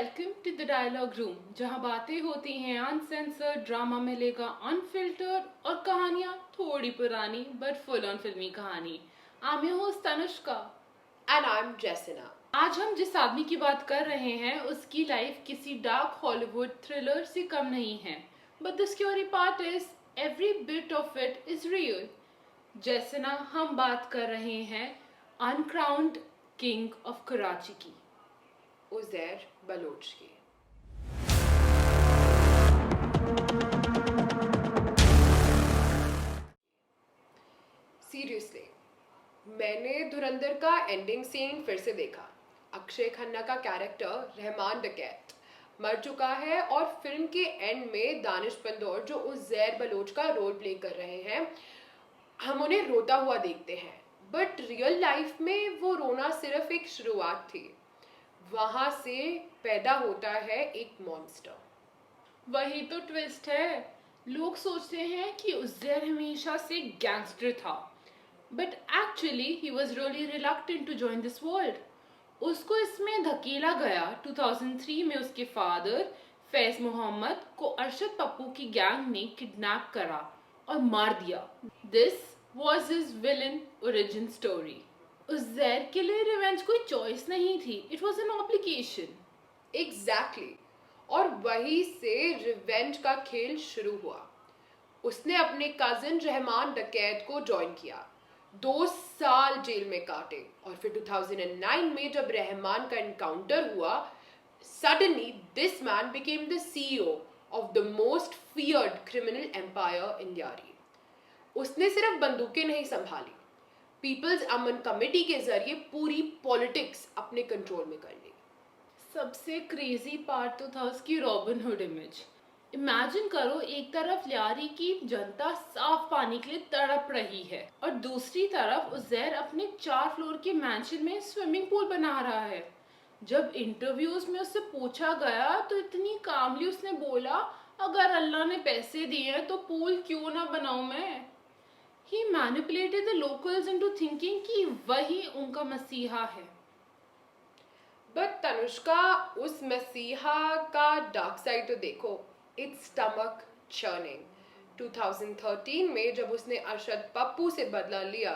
Welcome to the dialogue room, जहां बातें होती हैं अनसेंसर्ड, ड्रामा मिलेगा अनफिल्टर्ड और कहानियां थोड़ी पुरानी बट फुल ऑन फिल्मी कहानी। I am host Tanushka. And I'm Jessina. आज हम जिस आदमी की बात कर रहे हैं उसकी लाइफ किसी डार्क हॉलीवुड थ्रिलर से कम नहीं है, but the story part is every bit of it is real. Jasna, हम बात कर रहे हैं अनक्राउंड किंग ऑफ कराची की। Uzair Baloch की। सीरियसली, मैंने धुरंधर का एंडिंग सीन फिर से देखा। अक्षय खन्ना का कैरेक्टर रहमान डकैत मर चुका है और फिल्म के एंड में दानिश पंदौर जो उज़ैर बलोच का रोल प्ले कर रहे हैं, हम उन्हें रोता हुआ देखते हैं। बट रियल लाइफ में वो रोना सिर्फ एक शुरुआत थी। वहां से पैदा होता है एक मॉन्स्टर। वही तो ट्विस्ट है। लोग सोचते हैं कि उज़ैर हमेशा से गैंगस्टर था, but actually he was really reluctant to join this world. उसको इसमें धकेला गया 2003 में उसके फादर फैज मोहम्मद को अरशद पप्पू की गैंग ने किडनैप करा और मार दिया। This was his villain origin story. Uzair के लिए रिवेंज कोई चॉइस नहीं थी, it was an obligation. Exactly. और वहीं से रिवेंज का खेल शुरू हुआ। उसने अपने कजिन रहमान डकैत को ज्वाइन किया, 2 साल जेल में काटे, और फिर 2009 में जब रहमान का एनकाउंटर हुआ, suddenly this man became the CEO of the most feared criminal empire in Lyari. उसने सिर्फ बंदूकें नहीं संभाली, पीपल्स अमन कमेटी के जरिए पूरी पॉलिटिक्स अपने कंट्रोल में कर ली। सबसे क्रेजी पार्ट तो था उसकी रॉबिन हुड इमेज। इमेजिन करो, एक तरफ लियारी की जनता साफ पानी के लिए तड़प रही है और दूसरी तरफ उज़ैर अपने 4 फ्लोर के मैंशन में स्विमिंग पूल बना रहा है। जब इंटरव्यूज में उससे पूछा गया तो इतनी कामली उसने बोला, अगर अल्लाह ने पैसे दिए हैं तो पूल क्यों ना बनाऊं मैं। He manipulated the locals into thinking कि वही उनका मसीहा है। बट तनुष्का, उस मसीहा का डार्क साइड तो देखो। It's stomach churning. 2013 में जब उसने अरशद पप्पू से बदला लिया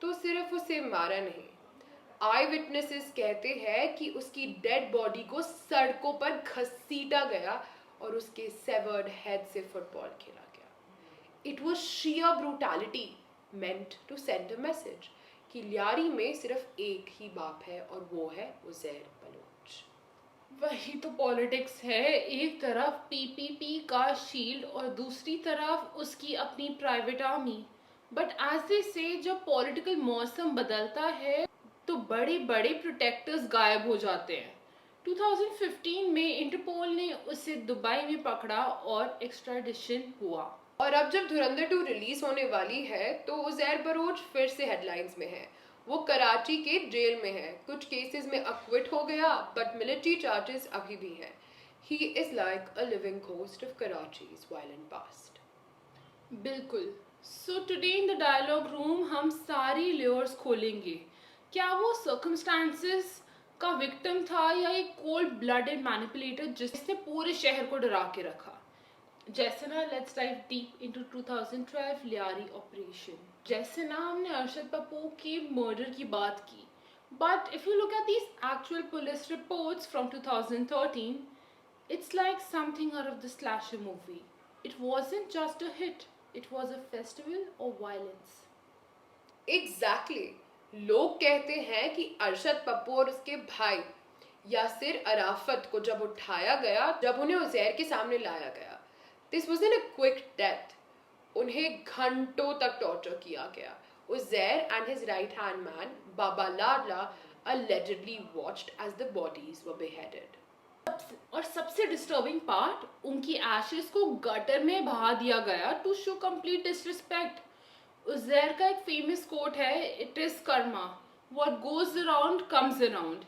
तो सिर्फ उसे मारा नहीं, आई विटनेसेस कहते हैं कि उसकी डेड बॉडी को सड़कों पर घसीटा गया और उसके सेवर्ड हेड से फुटबॉल खेला गया। It was sheer brutality meant to send a message कि लियारी में सिर्फ एक ही बाप है और वो है उज़ैर बलोच। वही तो पॉलिटिक्स है। एक तरफ पीपीपी का शील्ड और दूसरी तरफ उसकी अपनी private army. But as they say, जब पॉलिटिकल मौसम बदलता है तो बड़े बड़े प्रोटेक्टर्स गायब हो जाते हैं। 2015 में इंटरपोल ने उसे दुबई में पकड़ा और एक्स्ट्राडिशन हुआ। और अब जब धुरंधर 2 रिलीज होने वाली है तो उज़ैर बलोच फिर से हेडलाइंस में है। वो कराची के जेल में है, कुछ केसेस में अक्विट हो गया, बट मिलिट्री चार्जेस अभी भी हैं। He is like a living ghost of Karachi's violent past. बिल्कुल। So today in the dialogue room हम सारी लेयर्स खोलेंगे। क्या वो सर्कमस्टांसेस का विक्टिम था या एक कोल्ड ब्लडेड मैनिपुलेटर जिसने पूरे शहर को डरा के रखा। जैसे ना, let's dive deep into 2012 Lyari operation. जैसे ना, हमने अरशद पप्पू के मर्डर की बात की, but if you look at these actual police reports from 2013, it's like something out of the slasher movie. It wasn't just a hit, it was a festival of violence. Exactly. लोग कहते हैं कि अरशद पप्पू और उसके भाई यासिर अराफत को जब उठाया गया, जब उन्हें उज़ैर के सामने लाया गया, this was in a quick death. उन्हें घंटों तक टॉर्चर किया गया। Uzair and his right hand man Baba Ladla allegedly watched as the bodies were beheaded. और सबसे डिस्टर्बिंग पार्ट, उनकी एशेस को गटर में बहा दिया गया to show complete disrespect. Uzair का एक फेमस कोट है, it is karma, what goes around comes around.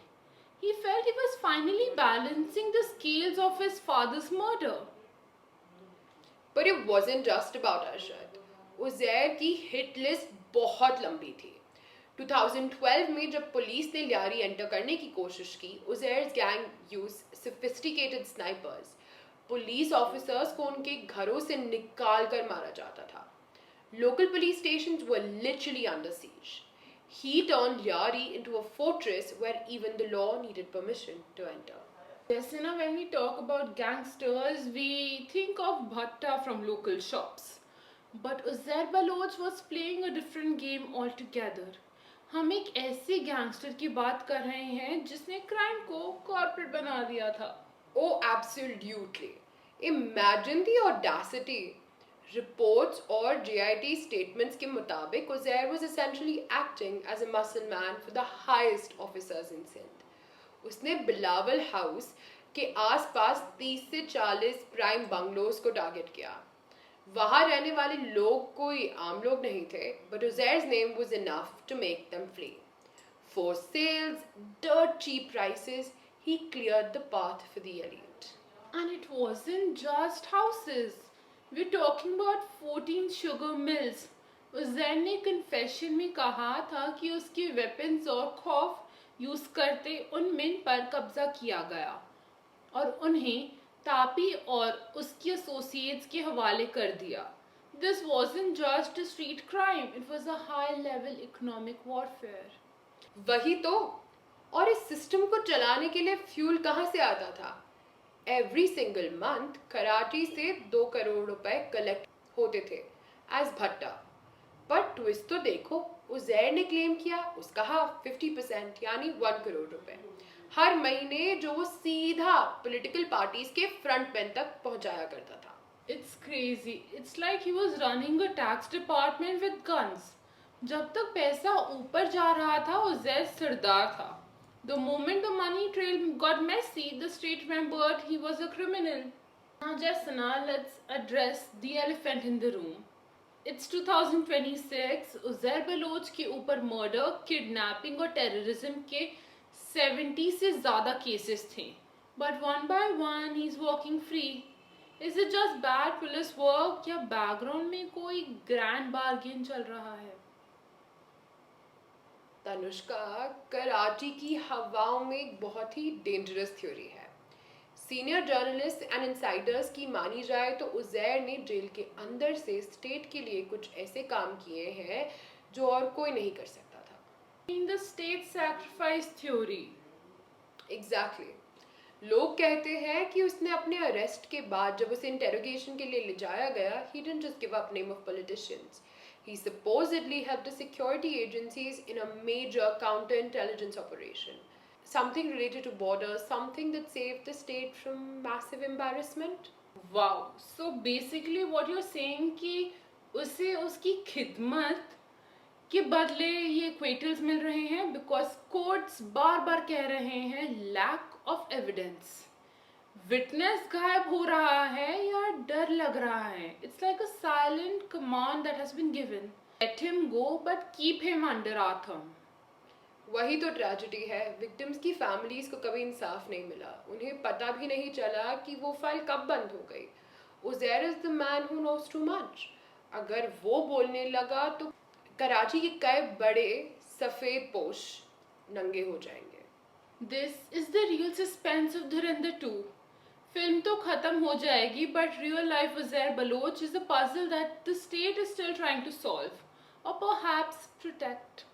He felt he was finally balancing the scales of his father's murder. But it wasn't just about Arshad. Uzair की hit list बहुत लंबी थी। 2012 में जब police ने लियारी एंटर करने की कोशिश की, Uzair's gang use sophisticated snipers. Police officers को उनके घरों से निकाल कर मारा जाता था। Local police stations were literally under siege. He turned Liari into a fortress where even the law needed permission to enter. Yes, when we talk about gangsters, we think of Bhatta from local shops. But Uzair Baloch was playing a different game altogether. हम एक ऐसे gangster की बात कर रहे हैं जिसने crime को कॉर्पोरेट बना दिया था. Oh, absolutely. Imagine the audacity. Reports और JIT statements के मुताबिक Uzair was essentially acting as a muscle man for the highest officers in Sindh. उसने बिलावल हाउस के आसपास 30 से 40 प्राइम बंगलोज को टारगेट किया. वहाँ रहने वाले लोग कोई आम लोग नहीं थे, but Uzair's name was enough to make them flee. For sales, dirt cheap prices, he cleared the path for the elite. And it wasn't just houses. We're talking about 14 sugar mills. Uzair ने confession में कहा था कि उसके weapons और खौफ use करते उन मिल पर कब्जा किया गया और उन्हें तापी और उसके एसोसिएट्स के हवाले कर दिया. This wasn't just a street crime, it was a high-level economic warfare. वही तो. और इस सिस्टम को चलाने के लिए फ्यूल कहाँ से आता था? एवरी सिंगल मंथ कराची से 2 करोड़ रुपए कलेक्ट होते थे एज भट्टा. पर ट्विस्ट तो देखो, उज़ैर ने क्लेम किया उसका हाफ 50% यानी 1 करोड़ रुपए हर महीने, जो वो सीधा पॉलिटिकल पार्टीज के फ्रंट पेन तक पहुंचाया करता था. It's crazy. It's like he was running a tax department with guns. जब तक पैसा ऊपर जा रहा था, उज़ैर सरदार था. The moment the money trail got messy, the state remembered he was a criminal. Now, Jessana, let's address the elephant in the room. It's 2026. Uzair Baloch के ऊपर मर्डर, किडनैपिंग और टेररिज्म के 70 से ज़्यादा केसेस थे. But one by one, he's walking free. Is it just bad police work या background में कोई ग्रैंड बार्गेन चल रहा है? तनुष्का, कराची की हवाओं में एक बहुत ही डेंजरस थ्योरी है. सीनियर जर्नलिस्ट एंड इंसाइडर्स की मानी जाए तो उज़ैर ने जेल के अंदर से स्टेट के लिए कुछ ऐसे काम किए हैं जो और कोई नहीं कर सकता था. In the state sacrifice theory. Exactly. लोग कहते हैं कि उसने अपने अरेस्ट के बाद जब उसे इंटेरोगेशन के लिए ले जाया गया, he didn't just give up name of politicians. He supposedly helped the security agencies in a major counterintelligence operation. Something related to borders, something that saved the state from massive embarrassment. Wow. So basically what you're saying कि उसे उसकी खिदमत के बदले ये इक्वेटल्स मिल रहे हैं because courts बार बार कह रहे हैं लैक ऑफ एविडेंस. विटनेस गायब हो रहा है या डर लग रहा है. It's like a silent command that has been given. Let him go but keep him under our thumb. वही तो ट्रेजेडी है. विक्टिम्स की फैमिलीज को कभी इंसाफ नहीं मिला. उन्हें पता भी नहीं चला कि वो फाइल कब बंद हो गई. Uzair is the man who knows too much. अगर वो बोलने लगा तो कराची के कई बड़े सफेद पोश नंगे हो जाएंगे. This is the real suspense of Dhurandhar 2. Film तो खत्म हो जाएगी but real life Uzair Baloch is a puzzle that the state is still trying to solve or perhaps protect.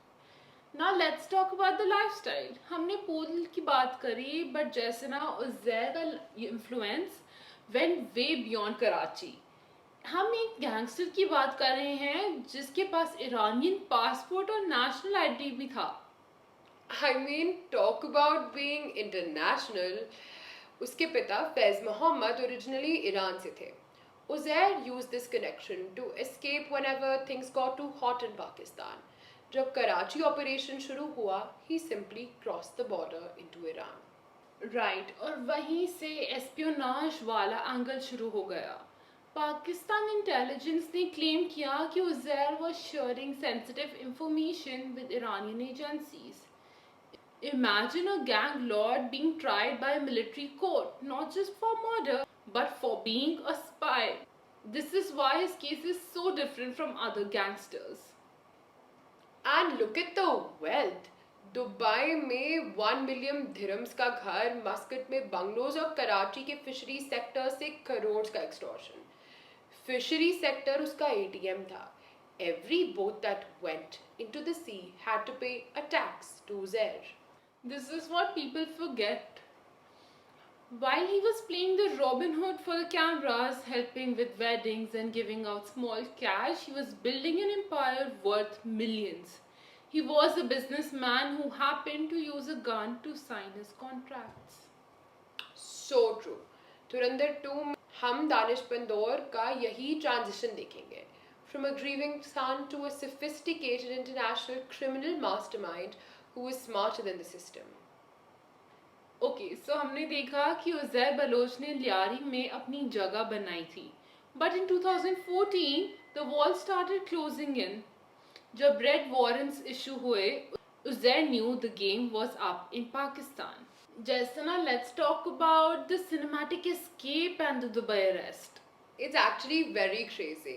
Now let's talk about the lifestyle. हमने पोल की बात करी but जैसे ना उज़ैर का influence went way beyond Karachi. हम एक गैंगस्टर की बात कर रहे हैं जिसके पास ईरानियन पासपोर्ट और नेशनल आईडी भी था. I mean, talk about being international. उसके पिता फैज मोहम्मद ओरिजिनली ईरान से थे. Uzair used this connection to escape whenever things got too hot in Pakistan. जब कराची ऑपरेशन शुरू हुआ, he simply crossed the border into Iran. Right. और वहीं से एस्पियोनाज वाला एंगल शुरू हो गया. पाकिस्तान इंटेलिजेंस ने क्लेम किया कि Uzair was sharing sensitive information with Iranian agencies. Imagine a gang lord being tried by a military court, not just for murder, but for being a spy. This is why his case is so different from other gangsters. And look at the wealth. Dubai में 1 million dirhams का घर, Muscat में bungalows और कराची के fishery sector से करोड़ का extortion. Fishery sector उसका ATM था. Every boat that went into the sea had to pay a tax to Uzair. This is what people forget. While he was playing the Robin Hood for the cameras, helping with weddings and giving out small cash, he was building an empire worth millions. He was a businessman who happened to use a gun to sign his contracts. So true. धुरंधर 2 में हम दानिश पंदोर का यही transition देखेंगे. From a grieving son to a sophisticated international criminal mastermind who was smarter than the system. Okay so हमने देखा कि Uzair Bloch ने लियारी में अपनी जगह बनाई थी. But in 2014 the wall started closing in. जब रेड वारंट्स इशू हुए, Uzair new the game was up in Pakistan. Jasana, let's talk about the cinematic escape and the Dubai arrest. It's actually very crazy.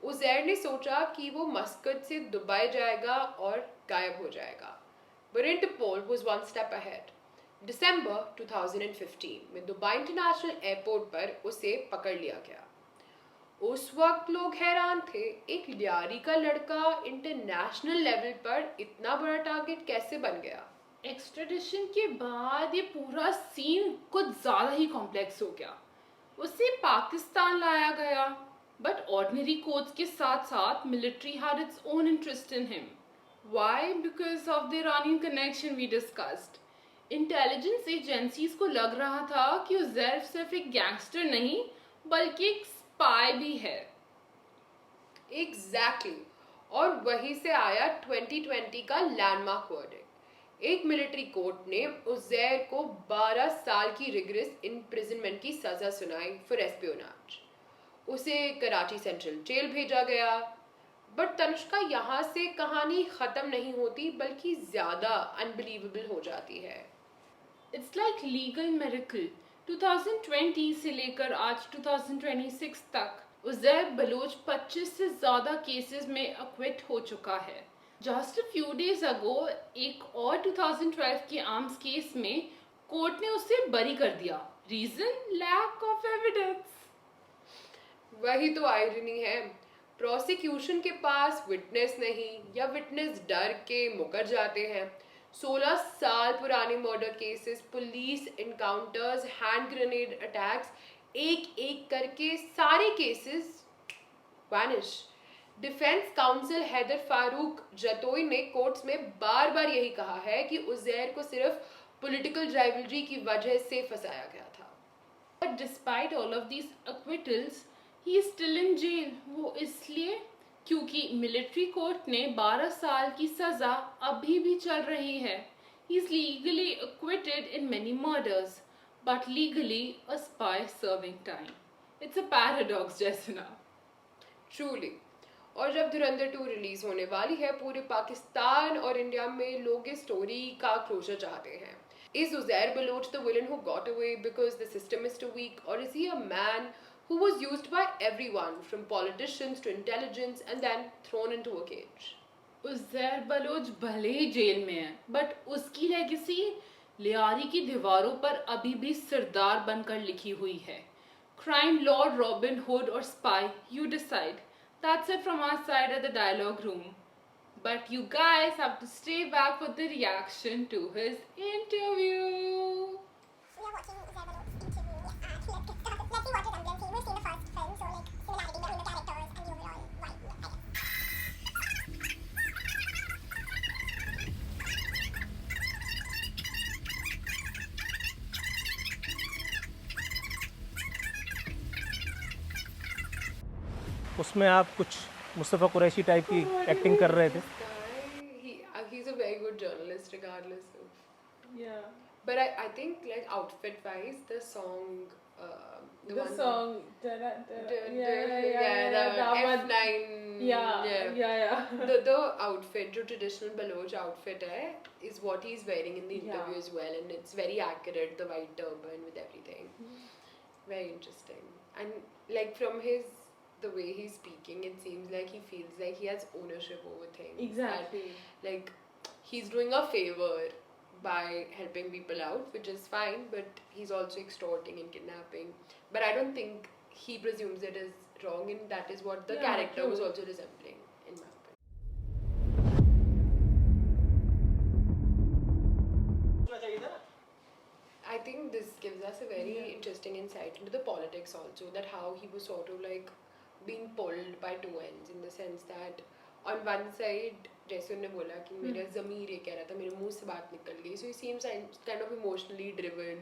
Uzair ने सोचा कि वो Muscat से Dubai जाएगा और गायब हो जाएगा. But Interpol was one step ahead. दिसंबर 2015 में दुबई इंटरनेशनल एयरपोर्ट पर उसे पकड़ लिया गया. उस वक्त लोग हैरान थे, एक लियारी का लड़का इंटरनेशनल लेवल पर इतना बड़ा टारगेट कैसे बन गया. एक्स्ट्रेडिशन के बाद ये पूरा सीन कुछ ज़्यादा ही कॉम्प्लेक्स हो गया. उसे पाकिस्तान लाया गया, बट ऑर्डिनरी कोर्ट्स के साथ साथ military had its own interest in him. Why? Because of the Iranian connection we discussed. Intelligence agencies को लग रहा था कि उज़ैर सिर्फ एक गैंगस्टर नहीं बल्कि एक स्पाई भी है. एग्जैक्टली. और वहीं से आया 2020 का लैंडमार्क वर्डिक्ट. एक मिलिट्री कोर्ट ने उज़ैर को 12 साल की रिगरस इम्प्रिजनमेंट की सजा सुनाई फॉर एस्पियोनाज. उसे कराची सेंट्रल जेल भेजा गया. बट तनुष्का, यहाँ से कहानी खत्म नहीं होती बल्कि ज्यादा अनबिलीवेबल हो जाती है. It's like legal miracle. 2020 से लेकर आज 2026 तक उज़ैर बलोच 25 से ज़्यादा केसेस में एक्विट हो चुका है. Just a few days ago एक और 2012 के आर्म्स केस में कोर्ट ने उसे बरी कर दिया. रीजन? Lack of evidence. वही तो आयरनी है. प्रोसिक्यूशन के पास विटनेस नहीं या विटनेस डर के मुकर जाते हैं. 16 साल पुराने murder cases, police encounters, hand grenade attacks, एक एक करके सारे cases vanish. Defence counsel Haider Farooq Jatoi ने कोर्ट्स में बार बार यही कहा है कि उज़ैर को सिर्फ पॉलिटिकल राइवलरी की वजह से फंसाया गया था. But despite all of these acquittals he is still in jail. वो इसलिए क्योंकि मिलिट्री कोर्ट ने 12 साल की सजा अभी भी चल रही है. He is legally acquitted in many murders but legally a spy serving time. It's a paradox Jasna. Truly. और जब धुरंधर 2 रिलीज होने वाली है, पूरे पाकिस्तान और इंडिया में लोग इस स्टोरी का क्लोजर चाहते हैं. Is Uzair Baloch the villain who got away because the system is too weak, or is he a man who was used by everyone from politicians to intelligence and then thrown into a cage? Uzair Baloch भले ही jail में है, but उसकी legacy Lyari की दीवारों पर अभी भी सरदार बनकर लिखी हुई है. क्राइम लॉर्ड, रॉबिन हुड और spy, you decide. That's it from our side at the dialogue room. But you guys have to stay back for the reaction to his interview. We are watching Uzair Baloch's interview. Let's see what his ambience. We've seen the first film, so like similarity between the characters and the overall vibe, I guess. उसमें आप कुछ Mustafa Qureshi type की acting कर रहे थे. He's a very good journalist regardless of. Yeah. But I think like outfit wise, the song, the one song. yeah, the F9. Yeah. The outfit, जो traditional Baloch outfit है, is what he's wearing in the interview as well, and it's very accurate. The white turban with everything, very interesting. And like from his the way he's speaking, it seems like he feels like he has ownership over things. Exactly. That, like, he's doing a favor by helping people out, which is fine, but he's also extorting and kidnapping. But I don't think he presumes it is wrong, and that is what the Yeah, character was true. also resembling, in my opinion. सोचना चाहिए था ना I think this gives us a very interesting insight into the politics also, that how he was sort of like being pulled by two ends, in the sense that on one side, जैसे उन्होंने बोला कि मेरा ज़मीर ये कह रहा था, मेरे मुंह से बात निकल गई, so he seems kind of emotionally driven,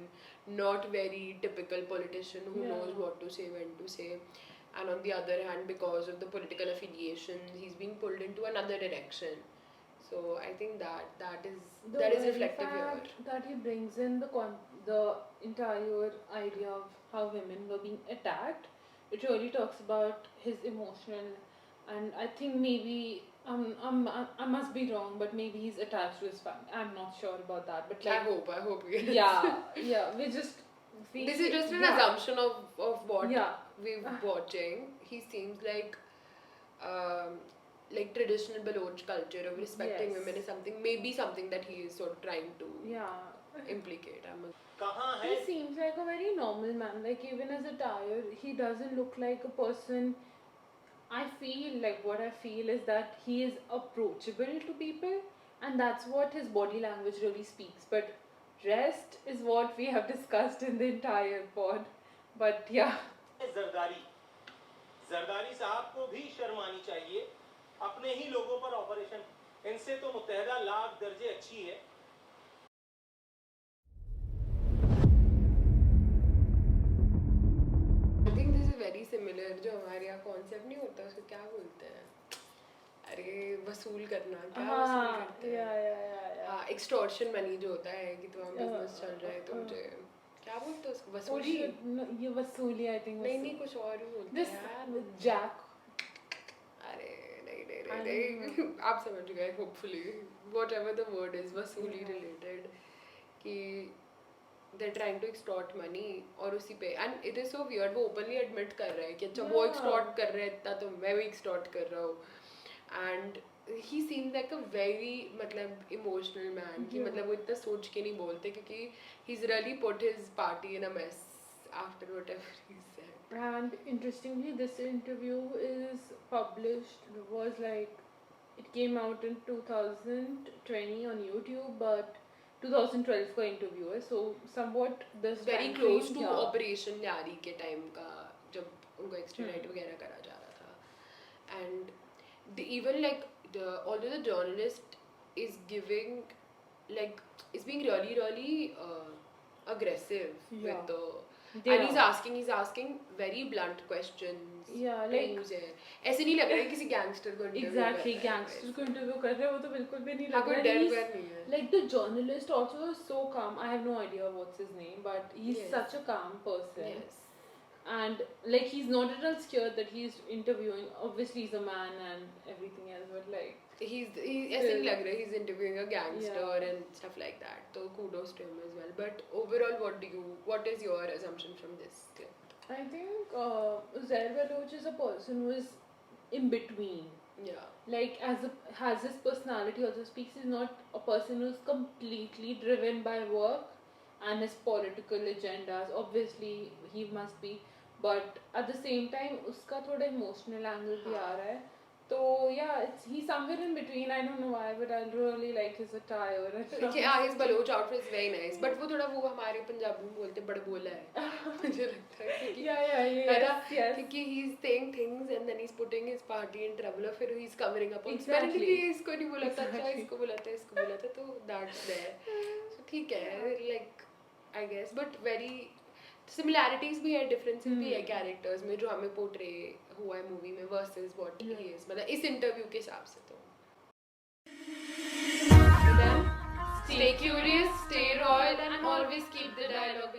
not very typical politician who Yeah. knows what to say, when to say. And on the other hand, because of the political affiliation, he's being pulled into another direction. So I think that is The reflective here. fact that he brings in the entire idea of how women were being attacked, it really talks about his emotional, and I think maybe I must be wrong, but maybe he's attached to his family. I'm not sure about that, but I like hope yes. yeah, we just This is just an yeah. assumption of what Yeah. we're watching. He seems like traditional Baloch culture of respecting Yes. women is maybe something that he is sort of trying to Yeah. implicate. कहाँ है He seems like a very normal man. Like even as a tire, he doesn't look like a person. I feel like what I feel is that he is approachable to people, and that's what his body language really speaks. But rest is what we have discussed in the entire pod. But yeah, Zardari Zardari साहब को भी शर्म आनी चाहिए अपने ही लोगों पर operation इनसे तो मुत्तहदा लाख दर्जे अच्छी है I think this is very similar. जो हमारे यहाँ concept नहीं होता, उसको क्या बोलते हैं? अरे वसूल करना, क्या वसूल करते हैं? yeah. हाँ, extortion money जो होता है कि तुम्हारा business चल रहा है, तो मुझे क्या बोलते हैं उसको? वसूली? ये वसूली I think. नहीं कुछ और ही बोलते This हैं यार. Jack. अरे नहीं I don't आप समझ गए hopefully, whatever the word is, वसूली related, कि they're trying to extort money, और उसी पे, and it is so weird, वो openly admit कर रहा है कि अच्छा वो Yeah. extort कर रहा है इतना, तो मैं भी extort कर रहा हूँ. And he seems like a very मतलब emotional man, कि मतलब वो इतना सोच के नहीं बोलते, क्योंकि he's really put his party in a mess after whatever he said. And interestingly, this interview is published, it came out in 2020 on YouTube, but 2012 का interview है, so somewhat this Very time close frame, to yeah. Operation Yari के time का, जब उनको extradite वगैरह करा जा रहा था. And even like although the journalist is giving is being really aggressive Yeah. with the They and are. he's asking very blunt questions. Yeah, like- things है. ऐसे नहीं लग रहा है किसी gangster को interview Exactly, कर रहा है. gangster को interview कर रहे हैं, वो तो बिल्कुल भी नहीं हाँ, लग कोई रहा डर है. वर He's- नहीं है. Like the journalist also is so calm. I have no idea what's his name, but he's Yes. such a calm person. Yes. And like he's not at all scared that he's interviewing. Obviously, he's a man and everything else, but like He ऐसे नहीं लग रहा है he's interviewing a gangster Yeah. and stuff like that. So kudos to him as well. But overall, what is your assumption from this clip? I think Zair Baloch is a person who is in between. Yeah. Like has his personality also speaks. He's not a person who's completely driven by work and his political agendas. Obviously, he must be, but at the same time, उसका थोड़ा emotional angle भी आ रहा है. So yeah, he's somewhere in between. I don't know why, but I really like his attire. Yeah, his Baloch outfit is very nice. But वो थोड़ा वो हमारे पंजाबी में बोलते बड़बोला है. मुझे लगता है क्योंकि है ना, yes. क्योंकि he's saying things and then he's putting his party in trouble, और फिर he's covering up. Exactly. Apparently इसको नहीं बोला था, अच्छा Exactly. इसको बोला था, तो that's there. So ठीक है, like I guess, but very similarities भी है, differences भी है characters में, जो हमें portray हुआ है movie में versus what he is, मतलब इस interview के हिसाब से तो. So then, stay curious, stay royal, and always keep the dialogue